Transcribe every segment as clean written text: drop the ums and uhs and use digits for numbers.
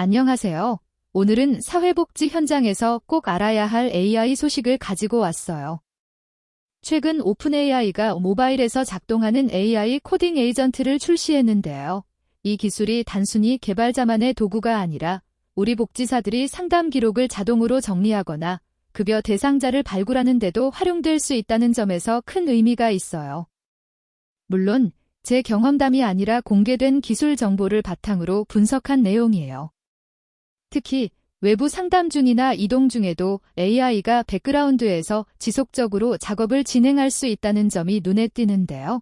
안녕하세요. 오늘은 사회복지 현장에서 꼭 알아야 할 AI 소식을 가지고 왔어요. 최근 오픈AI가 모바일에서 작동하는 AI 코딩 에이전트를 출시했는데요. 이 기술이 단순히 개발자만의 도구가 아니라 우리 복지사들이 상담 기록을 자동으로 정리하거나 급여 대상자를 발굴하는 데도 활용될 수 있다는 점에서 큰 의미가 있어요. 물론 제 경험담이 아니라 공개된 기술 정보를 바탕으로 분석한 내용이에요. 특히 외부 상담 중이나 이동 중에도 AI가 백그라운드에서 지속적으로 작업을 진행할 수 있다는 점이 눈에 띄는데요.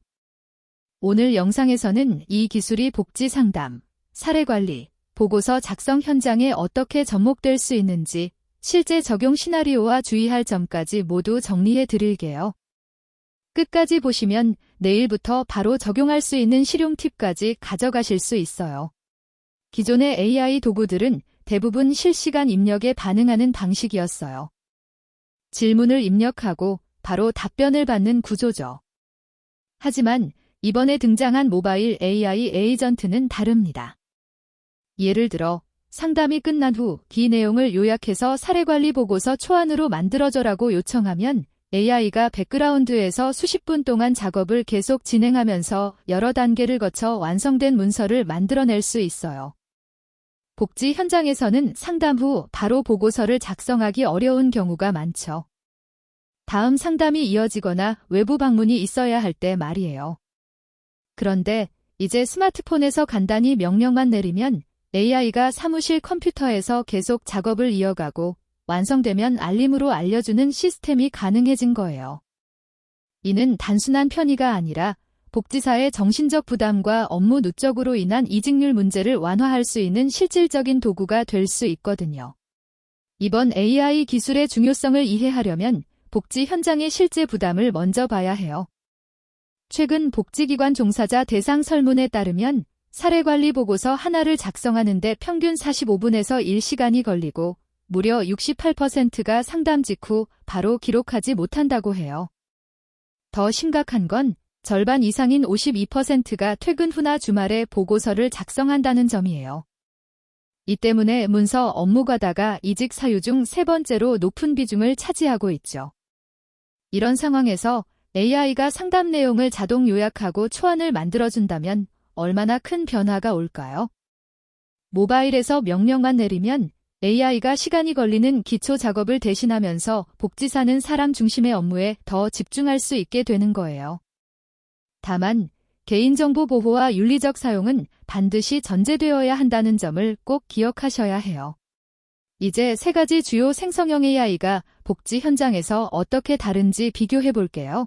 오늘 영상에서는 이 기술이 복지 상담, 사례 관리, 보고서 작성 현장에 어떻게 접목될 수 있는지 실제 적용 시나리오와 주의할 점까지 모두 정리해 드릴게요. 끝까지 보시면 내일부터 바로 적용할 수 있는 실용 팁까지 가져가실 수 있어요. 기존의 AI 도구들은 대부분 실시간 입력에 반응하는 방식이었어요. 질문을 입력하고 바로 답변을 받는 구조죠. 하지만 이번에 등장한 모바일 AI 에이전트는 다릅니다. 예를 들어 상담이 끝난 후 기 내용을 요약해서 사례관리 보고서 초안으로 만들어줘라고 요청하면 AI가 백그라운드에서 수십 분 동안 작업을 계속 진행하면서 여러 단계를 거쳐 완성된 문서를 만들어낼 수 있어요. 복지 현장에서는 상담 후 바로 보고서를 작성하기 어려운 경우가 많죠. 다음 상담이 이어지거나 외부 방문이 있어야 할 때 말이에요. 그런데 이제 스마트폰에서 간단히 명령만 내리면 AI가 사무실 컴퓨터에서 계속 작업을 이어가고 완성되면 알림으로 알려주는 시스템이 가능해진 거예요. 이는 단순한 편의가 아니라 복지사의 정신적 부담과 업무 누적으로 인한 이직률 문제를 완화할 수 있는 실질적인 도구가 될 수 있거든요. 이번 AI 기술의 중요성을 이해하려면 복지 현장의 실제 부담을 먼저 봐야 해요. 최근 복지기관 종사자 대상 설문에 따르면 사례관리 보고서 하나를 작성하는데 평균 45분에서 1시간이 걸리고 무려 68%가 상담 직후 바로 기록하지 못한다고 해요. 더 심각한 건 절반 이상인 52%가 퇴근 후나 주말에 보고서를 작성한다는 점이에요. 이 때문에 문서 업무 과다가 이직 사유 중 세 번째로 높은 비중을 차지하고 있죠. 이런 상황에서 AI가 상담 내용을 자동 요약하고 초안을 만들어준다면 얼마나 큰 변화가 올까요? 모바일에서 명령만 내리면 AI가 시간이 걸리는 기초 작업을 대신하면서 복지사는 사람 중심의 업무에 더 집중할 수 있게 되는 거예요. 다만 개인정보 보호와 윤리적 사용은 반드시 전제되어야 한다는 점을 꼭 기억하셔야 해요. 이제 세 가지 주요 생성형 AI가 복지 현장에서 어떻게 다른지 비교해 볼게요.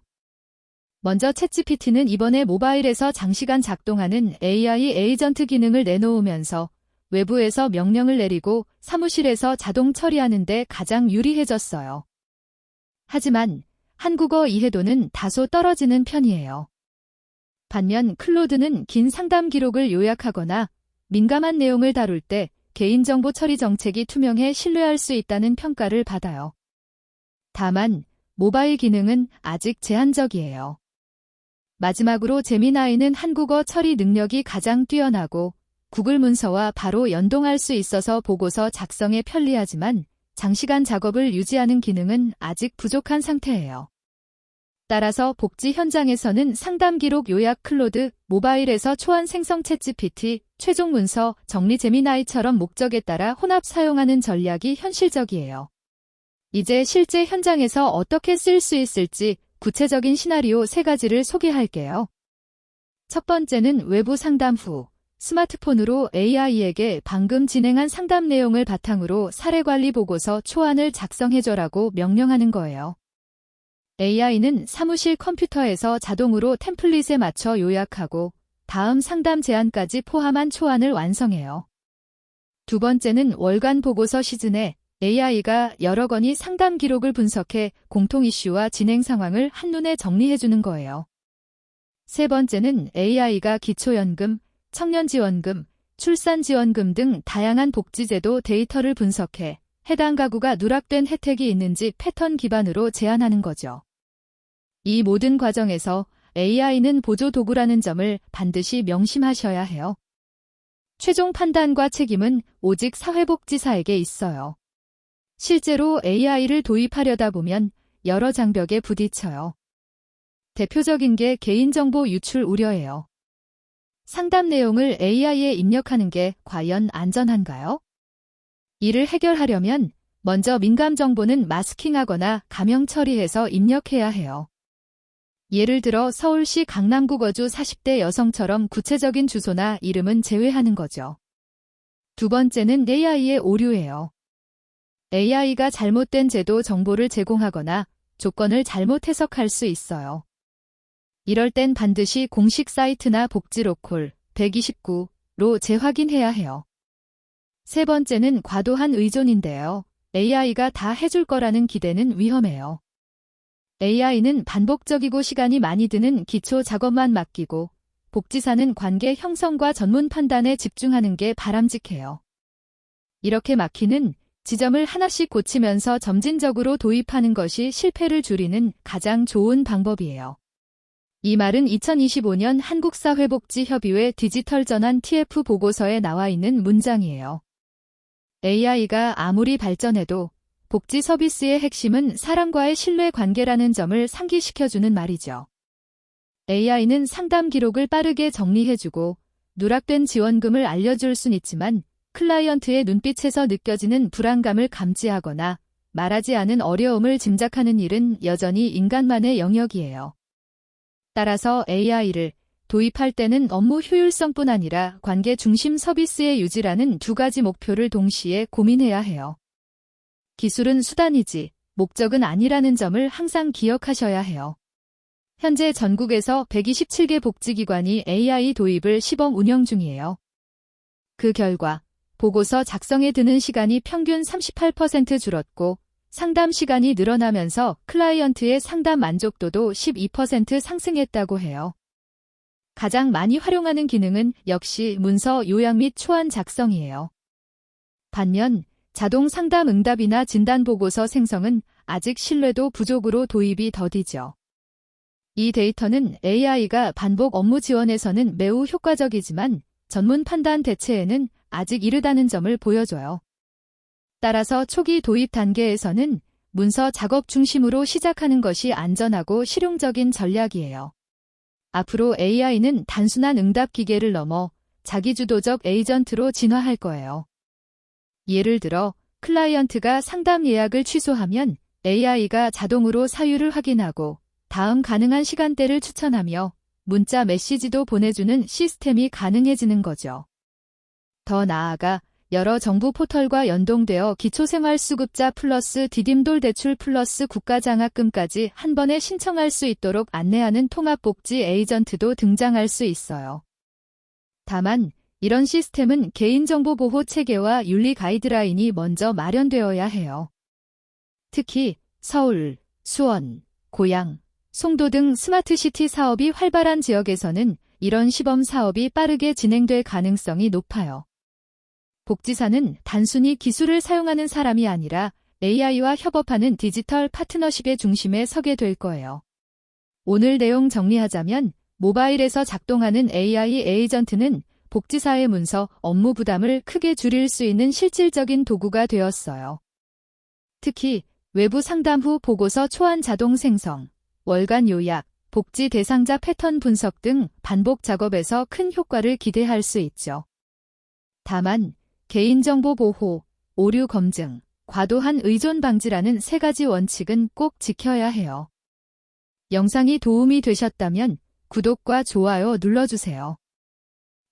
먼저 챗GPT는 이번에 모바일에서 장시간 작동하는 AI 에이전트 기능을 내놓으면서 외부에서 명령을 내리고 사무실에서 자동 처리하는 데 가장 유리해졌어요. 하지만 한국어 이해도는 다소 떨어지는 편이에요. 반면 클로드는 긴 상담 기록을 요약하거나 민감한 내용을 다룰 때 개인정보 처리 정책이 투명해 신뢰할 수 있다는 평가를 받아요. 다만 모바일 기능은 아직 제한적이에요. 마지막으로 제미나이는 한국어 처리 능력이 가장 뛰어나고 구글 문서와 바로 연동할 수 있어서 보고서 작성에 편리하지만 장시간 작업을 유지하는 기능은 아직 부족한 상태예요. 따라서 복지 현장에서는 상담 기록 요약 클로드, 모바일에서 초안 생성 챗GPT, 최종 문서 정리 제미나이처럼 목적에 따라 혼합 사용하는 전략이 현실적이에요. 이제 실제 현장에서 어떻게 쓸 수 있을지 구체적인 시나리오 3가지를 소개할게요. 첫 번째는 외부 상담 후 스마트폰으로 AI에게 방금 진행한 상담 내용을 바탕으로 사례관리 보고서 초안을 작성해줘라고 명령하는 거예요. AI는 사무실 컴퓨터에서 자동으로 템플릿에 맞춰 요약하고 다음 상담 제안까지 포함한 초안을 완성해요. 두 번째는 월간 보고서 시즌에 AI가 여러 건의 상담 기록을 분석해 공통 이슈와 진행 상황을 한눈에 정리해주는 거예요. 세 번째는 AI가 기초연금, 청년지원금, 출산지원금 등 다양한 복지제도 데이터를 분석해 해당 가구가 누락된 혜택이 있는지 패턴 기반으로 제안하는 거죠. 이 모든 과정에서 AI는 보조 도구라는 점을 반드시 명심하셔야 해요. 최종 판단과 책임은 오직 사회복지사에게 있어요. 실제로 AI를 도입하려다 보면 여러 장벽에 부딪혀요. 대표적인 게 개인정보 유출 우려예요. 상담 내용을 AI에 입력하는 게 과연 안전한가요? 이를 해결하려면 먼저 민감 정보는 마스킹하거나 가명 처리해서 입력해야 해요. 예를 들어 서울시 강남구 거주 40대 여성처럼 구체적인 주소나 이름은 제외하는 거죠. 두 번째는 AI의 오류예요. AI가 잘못된 제도 정보를 제공하거나 조건을 잘못 해석할 수 있어요. 이럴 땐 반드시 공식 사이트나 복지로콜 129로 재확인해야 해요. 세 번째는 과도한 의존인데요. AI가 다 해줄 거라는 기대는 위험해요. AI는 반복적이고 시간이 많이 드는 기초 작업만 맡기고 복지사는 관계 형성과 전문 판단에 집중하는 게 바람직해요. 이렇게 막히는 지점을 하나씩 고치면서 점진적으로 도입하는 것이 실패를 줄이는 가장 좋은 방법이에요. 이 말은 2025년 한국사회복지협의회 디지털 전환 TF 보고서에 나와 있는 문장이에요. AI가 아무리 발전해도 복지 서비스의 핵심은 사람과의 신뢰 관계라는 점을 상기시켜주는 말이죠. AI는 상담 기록을 빠르게 정리해주고 누락된 지원금을 알려줄 순 있지만 클라이언트의 눈빛에서 느껴지는 불안감을 감지하거나 말하지 않은 어려움을 짐작하는 일은 여전히 인간만의 영역이에요. 따라서 AI를 도입할 때는 업무 효율성뿐 아니라 관계 중심 서비스의 유지라는 두 가지 목표를 동시에 고민해야 해요. 기술은 수단이지 목적은 아니라는 점을 항상 기억하셔야 해요. 현재 전국에서 127개 복지기관이 AI 도입을 시범 운영 중이에요. 그 결과 보고서 작성에 드는 시간이 평균 38% 줄었고 상담 시간이 늘어나면서 클라이언트의 상담 만족도도 12% 상승했다고 해요. 가장 많이 활용하는 기능은 역시 문서 요약 및 초안 작성이에요. 반면 자동 상담 응답이나 진단 보고서 생성은 아직 신뢰도 부족으로 도입이 더디죠. 이 데이터는 AI가 반복 업무 지원에서는 매우 효과적이지만 전문 판단 대체에는 아직 이르다는 점을 보여줘요. 따라서 초기 도입 단계에서는 문서 작업 중심으로 시작하는 것이 안전하고 실용적인 전략이에요. 앞으로 AI는 단순한 응답 기계를 넘어 자기주도적 에이전트로 진화할 거예요. 예를 들어 클라이언트가 상담 예약을 취소하면 AI가 자동으로 사유를 확인하고 다음 가능한 시간대를 추천하며 문자 메시지도 보내주는 시스템이 가능해지는 거죠. 더 나아가 여러 정부 포털과 연동되어 기초생활수급자 플러스 디딤돌 대출 플러스 국가장학금까지 한 번에 신청할 수 있도록 안내하는 통합복지 에이전트도 등장할 수 있어요. 다만 이런 시스템은 개인정보 보호 체계와 윤리 가이드라인이 먼저 마련되어야 해요. 특히 서울, 수원, 고양, 송도 등 스마트시티 사업이 활발한 지역에서는 이런 시범 사업이 빠르게 진행될 가능성이 높아요. 복지사는 단순히 기술을 사용하는 사람이 아니라 AI와 협업하는 디지털 파트너십의 중심에 서게 될 거예요. 오늘 내용 정리하자면 모바일에서 작동하는 AI 에이전트는 복지사의 문서, 업무 부담을 크게 줄일 수 있는 실질적인 도구가 되었어요. 특히 외부 상담 후 보고서 초안 자동 생성, 월간 요약, 복지 대상자 패턴 분석 등 반복 작업에서 큰 효과를 기대할 수 있죠. 다만 개인정보 보호, 오류 검증, 과도한 의존 방지라는 세 가지 원칙은 꼭 지켜야 해요. 영상이 도움이 되셨다면 구독과 좋아요 눌러주세요.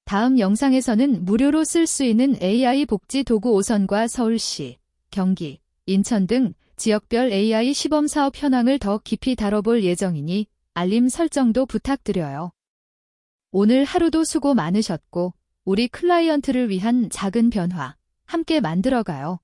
다음 영상에서는 무료로 쓸 수 있는 AI 복지 도구 5선과 서울시, 경기, 인천 등 지역별 AI 시범 사업 현황을 더 깊이 다뤄볼 예정이니 알림 설정도 부탁드려요. 오늘 하루도 수고 많으셨고 우리 클라이언트를 위한 작은 변화 함께 만들어가요.